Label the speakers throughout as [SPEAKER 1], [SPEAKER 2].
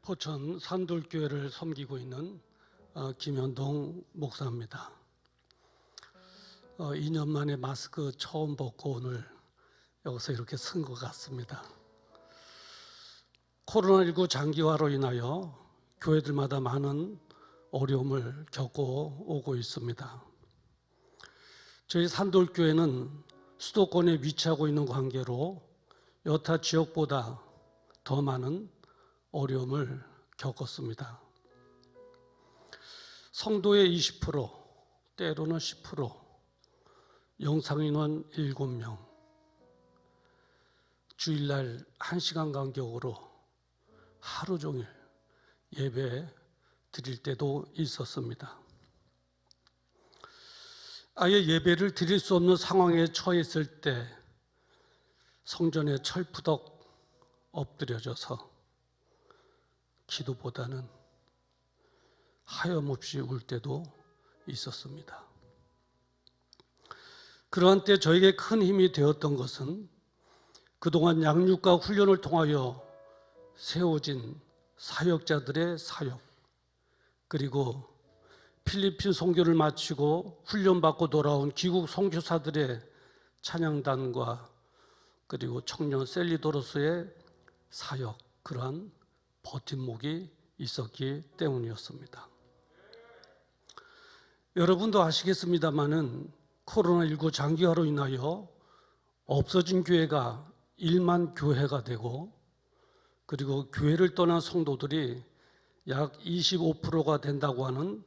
[SPEAKER 1] 포천 산돌교회를 섬기고 있는 김현동 목사입니다. 2년 만에 마스크 처음 벗고 오늘 여기서 이렇게 쓴 것 같습니다. 코로나19 장기화로 인하여 교회들마다 많은 어려움을 겪고 오고 있습니다. 저희 산돌교회는 수도권에 위치하고 있는 관계로 여타 지역보다 더 많은 어려움을 겪었습니다. 성도의 20%, 때로는 10%, 영상인원 7명, 주일날 1시간 간격으로 하루 종일 예배 드릴 때도 있었습니다. 아예 예배를 드릴 수 없는 상황에 처했을 때 성전에 철푸덕 엎드려져서 기도보다는 하염없이 울 때도 있었습니다. 그러한 때 저에게 큰 힘이 되었던 것은 그동안 양육과 훈련을 통하여 세워진 사역자들의 사역, 그리고 필리핀 선교를 마치고 훈련받고 돌아온 귀국 선교사들의 찬양단과 그리고 청년 셀리도로서의 사역, 그러한 버팀목이 있었기 때문이었습니다. 여러분도 아시겠습니다마는 코로나19 장기화로 인하여 없어진 교회가 1만 교회가 되고, 그리고 교회를 떠난 성도들이 약 25%가 된다고 하는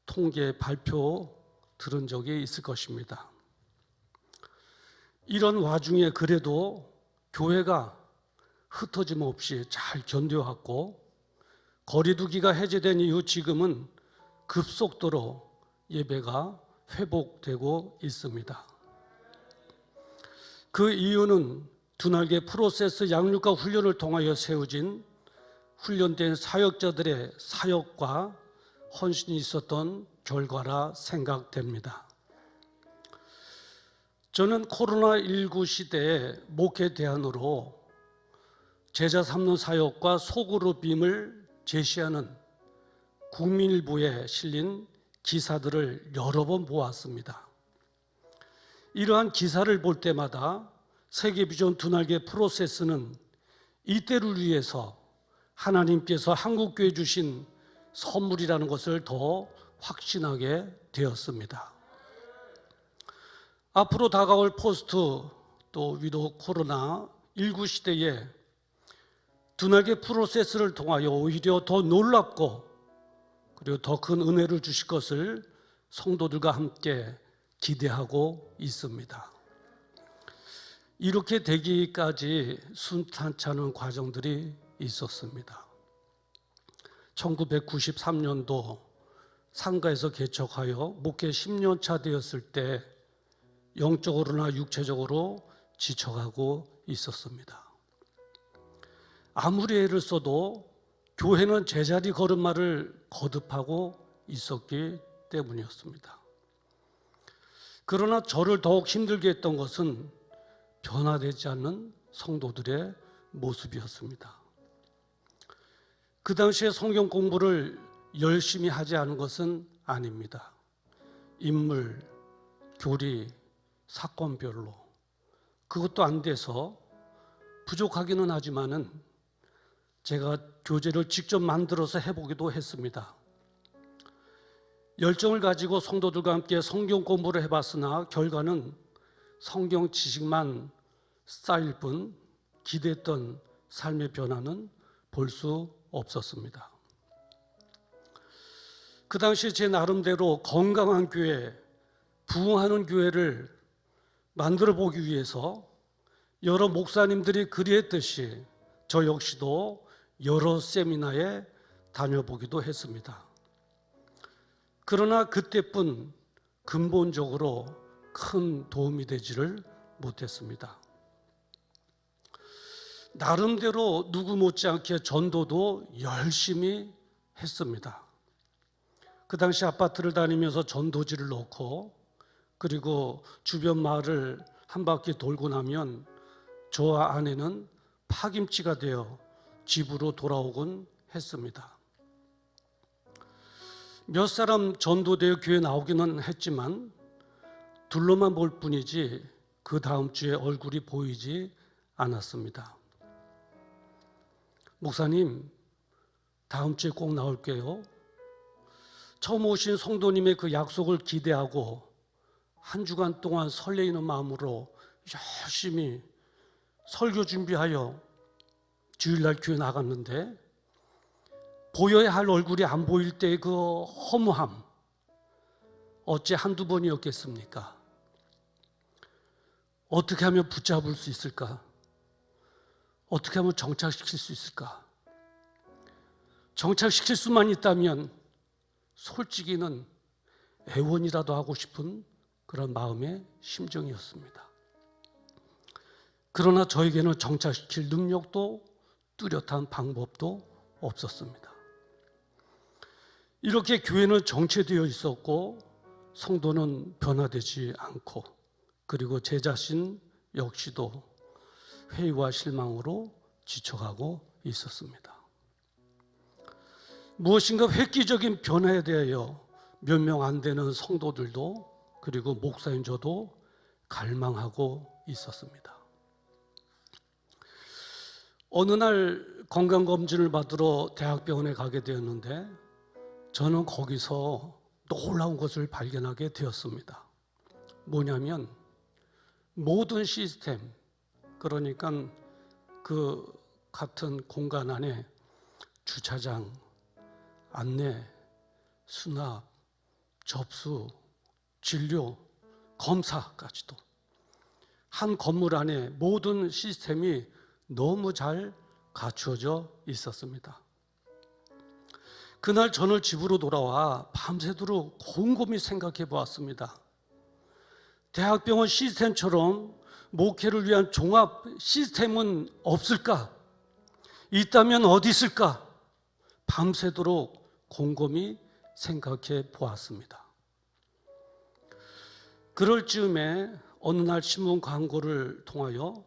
[SPEAKER 1] 통계 발표 들은 적이 있을 것입니다. 이런 와중에 그래도 교회가 흩어짐 없이 잘 견뎌왔고, 거리두기가 해제된 이후 지금은 급속도로 예배가 회복되고 있습니다. 그 이유는 두날개 프로세스 양육과 훈련을 통하여 세워진 훈련된 사역자들의 사역과 헌신이 있었던 결과라 생각됩니다. 저는 코로나19 시대에 목회 대안으로 제자 삼는 사역과 소그룹임을 제시하는 국민일보에 실린 기사들을 여러 번 보았습니다. 이러한 기사를 볼 때마다 세계비전 두날개 프로세스는 이때를 위해서 하나님께서 한국교회 주신 선물이라는 것을 더 확신하게 되었습니다. 앞으로 다가올 포스트 또 위도 코로나19 시대에 두날개 프로세스를 통하여 오히려 더 놀랍고 그리고 더 큰 은혜를 주실 것을 성도들과 함께 기대하고 있습니다. 이렇게 되기까지 순탄치 않은 과정들이 있었습니다. 1993년도 상가에서 개척하여 목회 10년 차 되었을 때 영적으로나 육체적으로 지쳐가고 있었습니다. 아무리 애를 써도 교회는 제자리 걸음마를 거듭하고 있었기 때문이었습니다. 그러나 저를 더욱 힘들게 했던 것은 변화되지 않는 성도들의 모습이었습니다. 그 당시에 성경 공부를 열심히 하지 않은 것은 아닙니다. 인물, 교리, 사건별로 그것도 안 돼서 부족하기는 하지만은 제가 교재를 직접 만들어서 해보기도 했습니다. 열정을 가지고 성도들과 함께 성경 공부를 해봤으나 결과는 성경 지식만 쌓일 뿐 기대했던 삶의 변화는 볼 수 없었습니다. 그 당시 제 나름대로 건강한 교회, 부흥하는 교회를 만들어 보기 위해서 여러 목사님들이 그리했듯이 저 역시도 여러 세미나에 다녀보기도 했습니다. 그러나 그때뿐 근본적으로 큰 도움이 되지를 못했습니다. 나름대로 누구 못지않게 전도도 열심히 했습니다. 그 당시 아파트를 다니면서 전도지를 놓고 그리고 주변 마을을 한 바퀴 돌고 나면 저와 아내는 파김치가 되어 집으로 돌아오곤 했습니다. 몇 사람 전도되어 교회 나오기는 했지만 둘러만 볼 뿐이지 그 다음 주에 얼굴이 보이지 않았습니다. 목사님, 다음 주에 꼭 나올게요. 처음 오신 성도님의 그 약속을 기대하고 한 주간 동안 설레이는 마음으로 열심히 설교 준비하여 주일날 교회 나갔는데 보여야 할 얼굴이 안 보일 때의 그 허무함, 어째 한두 번이었겠습니까? 어떻게 하면 붙잡을 수 있을까? 어떻게 하면 정착시킬 수 있을까? 정착시킬 수만 있다면 솔직히는 애원이라도 하고 싶은 그런 마음의 심정이었습니다. 그러나 저에게는 정착시킬 능력도 뚜렷한 방법도 없었습니다. 이렇게 교회는 정체되어 있었고 성도는 변화되지 않고 그리고 제 자신 역시도 회의와 실망으로 지쳐가고 있었습니다. 무엇인가 획기적인 변화에 대하여 몇 명 안 되는 성도들도 그리고 목사인 저도 갈망하고 있었습니다. 어느 날 건강검진을 받으러 대학병원에 가게 되었는데 저는 거기서 놀라운 것을 발견하게 되었습니다. 뭐냐면 모든 시스템, 그러니까 그 같은 공간 안에 주차장, 안내, 수납, 접수, 진료, 검사까지도 한 건물 안에 모든 시스템이 너무 잘 갖추어져 있었습니다. 그날 저는 집으로 돌아와 밤새도록 곰곰이 생각해 보았습니다. 대학병원 시스템처럼 목회를 위한 종합 시스템은 없을까? 있다면 어디 있을까? 밤새도록 곰곰이 생각해 보았습니다. 그럴 즈음에 어느 날 신문 광고를 통하여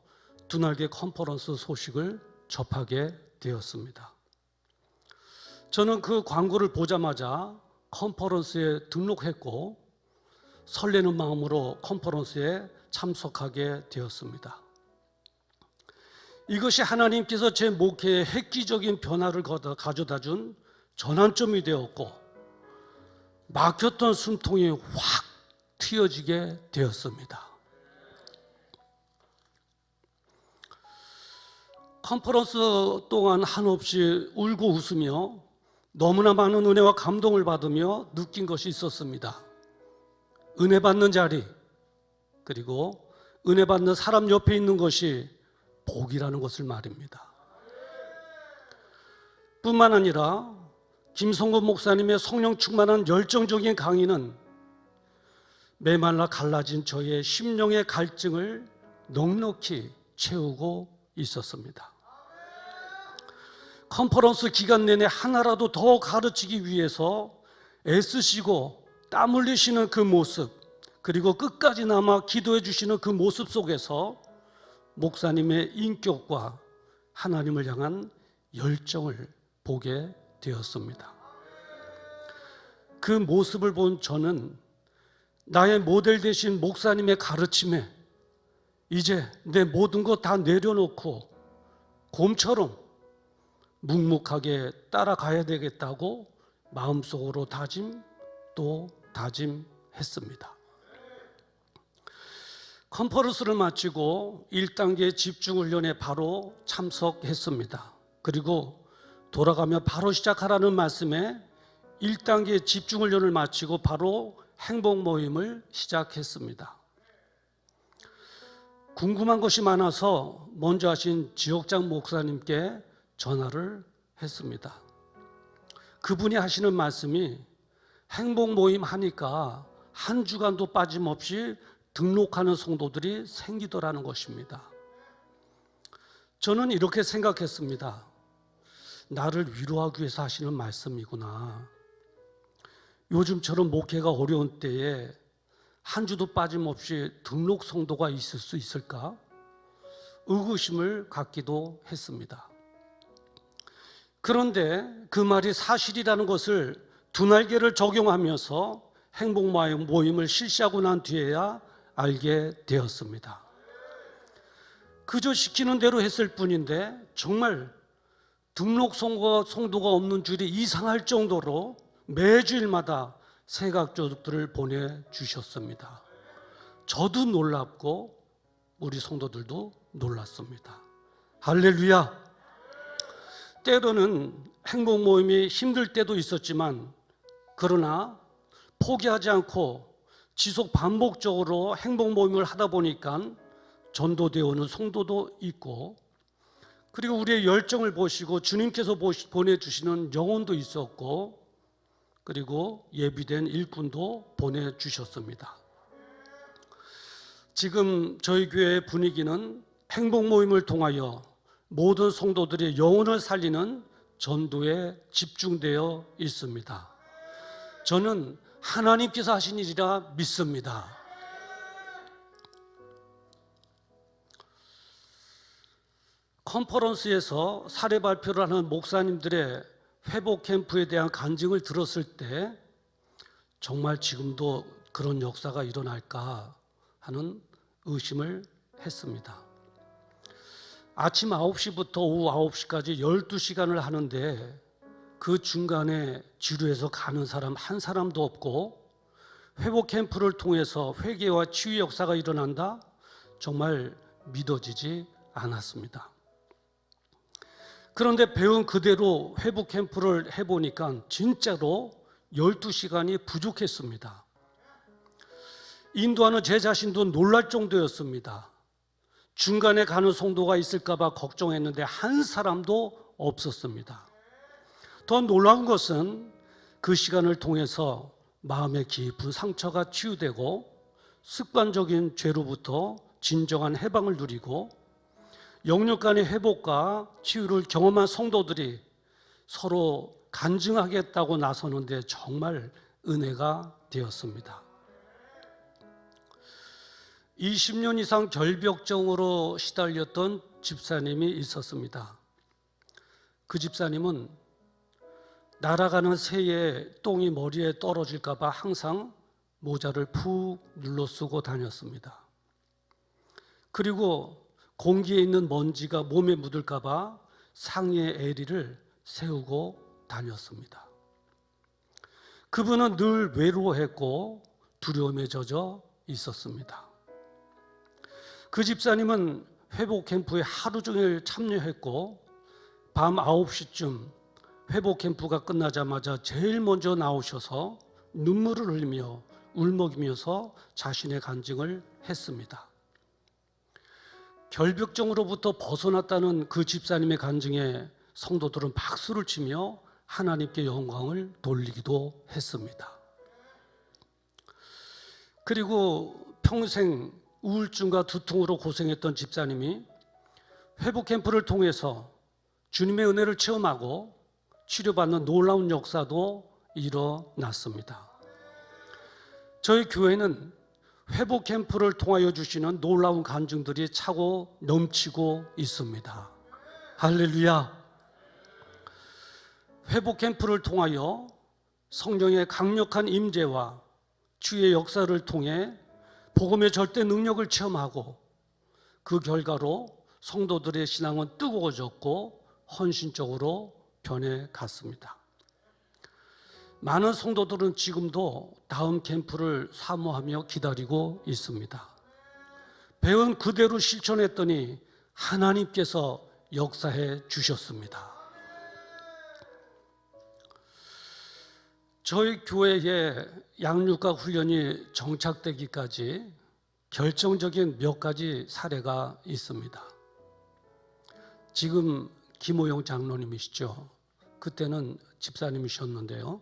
[SPEAKER 1] 두날개 컨퍼런스 소식을 접하게 되었습니다. 저는 그 광고를 보자마자 컨퍼런스에 등록했고 설레는 마음으로 컨퍼런스에 참석하게 되었습니다. 이것이 하나님께서 제 목회에 획기적인 변화를 가져다 준 전환점이 되었고 막혔던 숨통이 확 트여지게 되었습니다. 컨퍼런스 동안 한없이 울고 웃으며 너무나 많은 은혜와 감동을 받으며 느낀 것이 있었습니다. 은혜 받는 자리, 그리고 은혜 받는 사람 옆에 있는 것이 복이라는 것을 말입니다. 뿐만 아니라 김성곤 목사님의 성령 충만한 열정적인 강의는 메말라 갈라진 저의 심령의 갈증을 넉넉히 채우고 있었습니다. 컨퍼런스 기간 내내 하나라도 더 가르치기 위해서 애쓰시고 땀 흘리시는 그 모습, 그리고 끝까지 남아 기도해 주시는 그 모습 속에서 목사님의 인격과 하나님을 향한 열정을 보게 되었습니다. 그 모습을 본 저는 나의 모델 되신 목사님의 가르침에 이제 내 모든 것 다 내려놓고 곰처럼 묵묵하게 따라가야 되겠다고 마음속으로 다짐 또 다짐했습니다. 컨퍼런스를 마치고 1단계 집중훈련에 바로 참석했습니다. 그리고 돌아가며 바로 시작하라는 말씀에 1단계 집중훈련을 마치고 바로 행복 모임을 시작했습니다. 궁금한 것이 많아서 먼저 하신 지옥장 목사님께 전화를 했습니다. 그분이 하시는 말씀이 행복 모임 하니까 한 주간도 빠짐없이 등록하는 성도들이 생기더라는 것입니다. 저는 이렇게 생각했습니다. 나를 위로하기 위해서 하시는 말씀이구나. 요즘처럼 목회가 어려운 때에 한 주도 빠짐없이 등록 성도가 있을 수 있을까? 의구심을 갖기도 했습니다. 그런데 그 말이 사실이라는 것을 두 날개를 적용하면서 행복 모임을 실시하고 난 뒤에야 알게 되었습니다. 그저 시키는 대로 했을 뿐인데 정말 등록 성도가 없는 줄이 이상할 정도로 매주일마다 새각조들을 보내주셨습니다. 저도 놀랍고 우리 성도들도 놀랐습니다. 할렐루야! 때로는 행복 모임이 힘들 때도 있었지만 그러나 포기하지 않고 지속 반복적으로 행복 모임을 하다 보니까 전도되어 오는 성도도 있고, 그리고 우리의 열정을 보시고 주님께서 보내주시는 영혼도 있었고, 그리고 예비된 일꾼도 보내주셨습니다. 지금 저희 교회의 분위기는 행복 모임을 통하여 모든 성도들의 영혼을 살리는 전도에 집중되어 있습니다. 저는 하나님께서 하신 일이라 믿습니다. 컨퍼런스에서 사례 발표를 하는 목사님들의 회복 캠프에 대한 간증을 들었을 때 정말 지금도 그런 역사가 일어날까 하는 의심을 했습니다. 아침 9시부터 오후 9시까지 12시간을 하는데 그 중간에 지루해서 가는 사람 한 사람도 없고, 회복 캠프를 통해서 회개와 치유 역사가 일어난다? 정말 믿어지지 않았습니다. 그런데 배운 그대로 회복 캠프를 해보니까 진짜로 12시간이 부족했습니다. 인도하는 제 자신도 놀랄 정도였습니다. 중간에 가는 성도가 있을까 봐 걱정했는데 한 사람도 없었습니다. 더 놀라운 것은 그 시간을 통해서 마음의 깊은 상처가 치유되고 습관적인 죄로부터 진정한 해방을 누리고 영육 간의 회복과 치유를 경험한 성도들이 서로 간증하겠다고 나서는데 정말 은혜가 되었습니다. 20년 이상 결벽증으로 시달렸던 집사님이 있었습니다. 그 집사님은 날아가는 새의 똥이 머리에 떨어질까 봐 항상 모자를 푹 눌러 쓰고 다녔습니다. 그리고 공기에 있는 먼지가 몸에 묻을까 봐 상의의 에리를 세우고 다녔습니다. 그분은 늘 외로워했고 두려움에 젖어 있었습니다. 그 집사님은 회복 캠프에 하루 종일 참여했고 밤 9시쯤 회복 캠프가 끝나자마자 제일 먼저 나오셔서 눈물을 흘리며 울먹이면서 자신의 간증을 했습니다. 결벽증으로부터 벗어났다는 그 집사님의 간증에 성도들은 박수를 치며 하나님께 영광을 돌리기도 했습니다. 그리고 평생 우울증과 두통으로 고생했던 집사님이 회복 캠프를 통해서 주님의 은혜를 체험하고 치료받는 놀라운 역사도 일어났습니다. 저희 교회는 회복 캠프를 통하여 주시는 놀라운 간증들이 차고 넘치고 있습니다. 할렐루야! 회복 캠프를 통하여 성령의 강력한 임재와 주의 역사를 통해 복음의 절대 능력을 체험하고 그 결과로 성도들의 신앙은 뜨거워졌고 헌신적으로 변해갔습니다. 많은 성도들은 지금도 다음 캠프를 사모하며 기다리고 있습니다. 배운 그대로 실천했더니 하나님께서 역사해 주셨습니다. 저희 교회에 양육과 훈련이 정착되기까지 결정적인 몇 가지 사례가 있습니다. 지금 김호영 장로님이시죠. 그때는 집사님이셨는데요.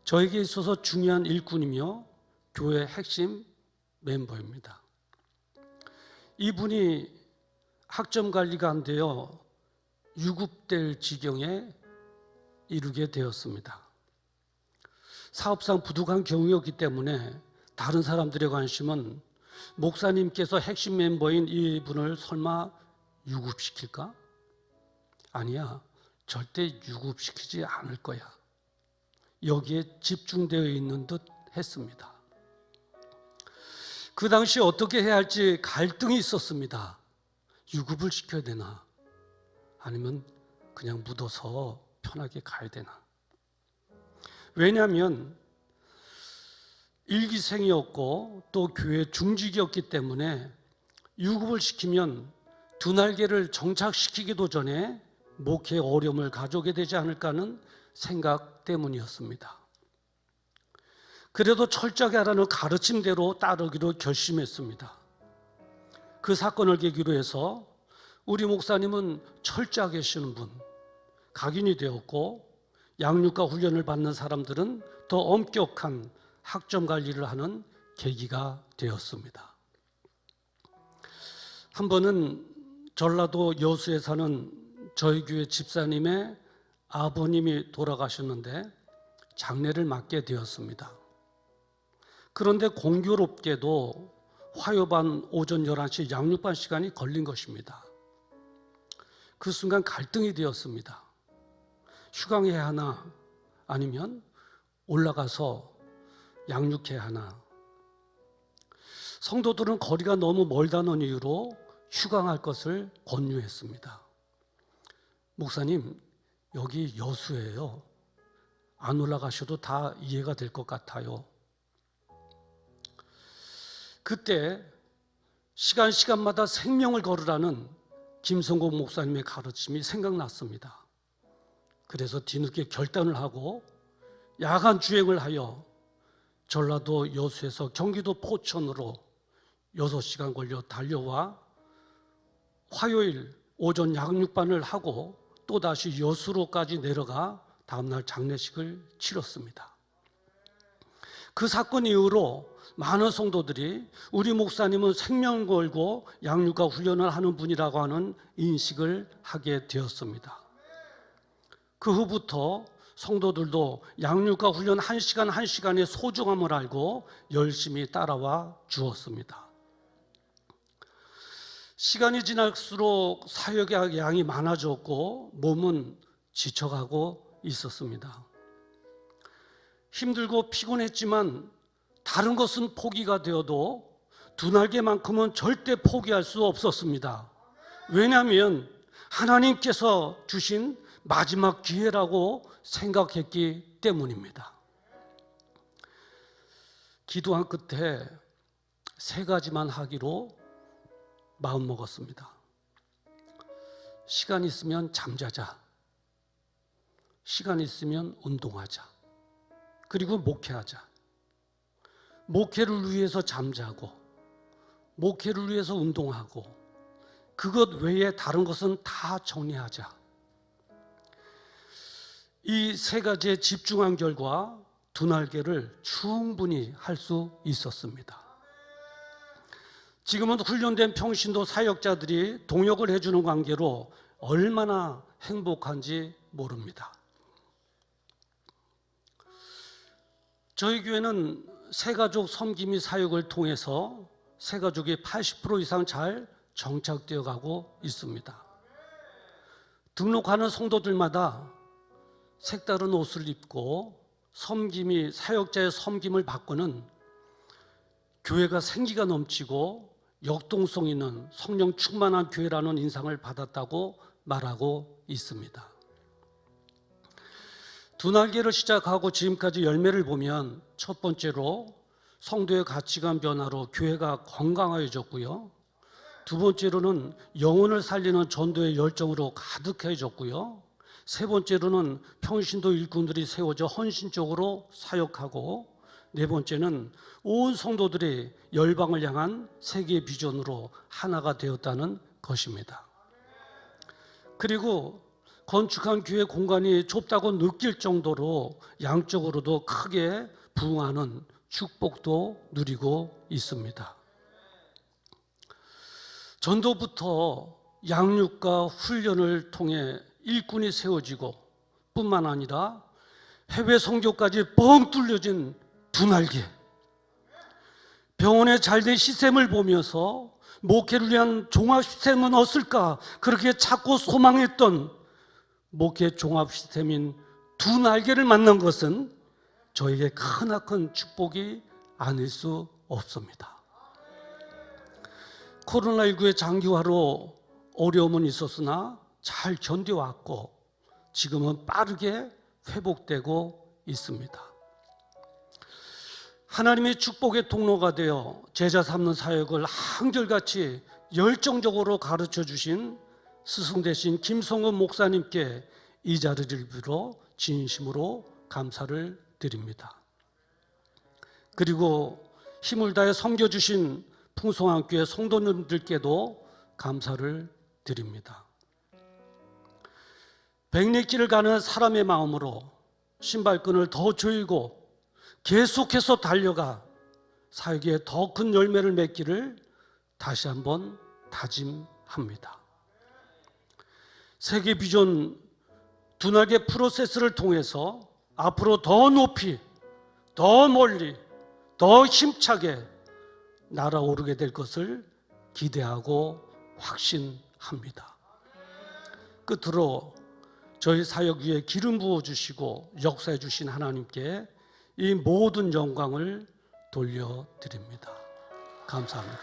[SPEAKER 1] 저에게 있어서 중요한 일꾼이며 교회 핵심 멤버입니다. 이분이 학점 관리가 안 되어 유급될 지경에 이르게 되었습니다. 사업상 부득한 경우였기 때문에 다른 사람들의 관심은 목사님께서 핵심 멤버인 이분을 설마 유급시킬까? 아니야, 절대 유급시키지 않을 거야. 여기에 집중되어 있는 듯 했습니다. 그 당시 어떻게 해야 할지 갈등이 있었습니다. 유급을 시켜야 되나? 아니면 그냥 묻어서 편하게 가야 되나? 왜냐하면 일기생이었고 또 교회 중직이었기 때문에 유급을 시키면 두 날개를 정착시키기도 전에 목회에 어려움을 가져오게 되지 않을까 하는 생각 때문이었습니다. 그래도 철저하게 하라는 가르침대로 따르기로 결심했습니다. 그 사건을 계기로 해서 우리 목사님은 철저하게 쉬는 분, 각인이 되었고 양육과 훈련을 받는 사람들은 더 엄격한 학점 관리를 하는 계기가 되었습니다. 한 번은 전라도 여수에 사는 저희 교회 집사님의 아버님이 돌아가셨는데 장례를 맡게 되었습니다. 그런데 공교롭게도 화요반 오전 11시 양육반 시간이 걸린 것입니다. 그 순간 갈등이 되었습니다. 휴강해야 하나 아니면 올라가서 양육해야 하나. 성도들은 거리가 너무 멀다는 이유로 휴강할 것을 권유했습니다. 목사님, 여기 여수예요. 안 올라가셔도 다 이해가 될 것 같아요. 그때 시간마다 생명을 걸으라는 김성국 목사님의 가르침이 생각났습니다. 그래서 뒤늦게 결단을 하고 야간 주행을 하여 전라도 여수에서 경기도 포천으로 6시간 걸려 달려와 화요일 오전 양육반을 하고 또다시 여수로까지 내려가 다음날 장례식을 치렀습니다. 그 사건 이후로 많은 성도들이 우리 목사님은 생명 걸고 양육과 훈련을 하는 분이라고 하는 인식을 하게 되었습니다. 그 후부터 성도들도 양육과 훈련 1시간 1시간의 소중함을 알고 열심히 따라와 주었습니다. 시간이 지날수록 사역의 양이 많아졌고 몸은 지쳐가고 있었습니다. 힘들고 피곤했지만 다른 것은 포기가 되어도 두 날개만큼은 절대 포기할 수 없었습니다. 왜냐하면 하나님께서 주신 마지막 기회라고 생각했기 때문입니다. 기도한 끝에 3가지만 하기로 마음먹었습니다. 시간 있으면 잠자자, 시간 있으면 운동하자, 그리고 목회하자. 목회를 위해서 잠자고 목회를 위해서 운동하고 그것 외에 다른 것은 다 정리하자. 이 3가지에 집중한 결과 두 날개를 충분히 할 수 있었습니다. 지금은 훈련된 평신도 사역자들이 동역을 해주는 관계로 얼마나 행복한지 모릅니다. 저희 교회는 새가족 섬김 및 사역을 통해서 새가족이 80% 이상 잘 정착되어 가고 있습니다. 등록하는 성도들마다 색다른 옷을 입고 섬김이 사역자의 섬김을 받고는 교회가 생기가 넘치고 역동성 있는 성령 충만한 교회라는 인상을 받았다고 말하고 있습니다. 두 날개를 시작하고 지금까지 열매를 보면 첫 번째로 성도의 가치관 변화로 교회가 건강해졌고요. 두 번째로는 영혼을 살리는 전도의 열정으로 가득해졌고요. 세 번째로는 평신도 일꾼들이 세워져 헌신적으로 사역하고, 네 번째는 온 성도들이 열방을 향한 세계의 비전으로 하나가 되었다는 것입니다. 그리고 건축한 교회 공간이 좁다고 느낄 정도로 양적으로도 크게 부흥하는 축복도 누리고 있습니다. 전도부터 양육과 훈련을 통해 일꾼이 세워지고 뿐만 아니라 해외 선교까지 뻥 뚫려진 두 날개, 병원의 잘된 시스템을 보면서 목회를 위한 종합 시스템은 없을까 그렇게 찾고 소망했던 목회 종합 시스템인 두 날개를 만난 것은 저에게 크나큰 축복이 아닐 수 없습니다. 코로나19의 장기화로 어려움은 있었으나 잘 견뎌왔고 지금은 빠르게 회복되고 있습니다. 하나님의 축복의 통로가 되어 제자 삼는 사역을 한결같이 열정적으로 가르쳐 주신 스승 되신 김성근 목사님께 이 자리를 빌어 진심으로 감사를 드립니다. 그리고 힘을 다해 섬겨주신 풍성한교회 성도님들께도 감사를 드립니다. 백리길을 가는 사람의 마음으로 신발끈을 더 조이고 계속해서 달려가 사역에 더 큰 열매를 맺기를 다시 한번 다짐합니다. 세계 비전 두 날개 프로세스를 통해서 앞으로 더 높이, 더 멀리, 더 힘차게 날아오르게 될 것을 기대하고 확신합니다. 끝으로 저희 사역 위에 기름 부어주시고 역사해 주신 하나님께 이 모든 영광을 돌려드립니다. 감사합니다.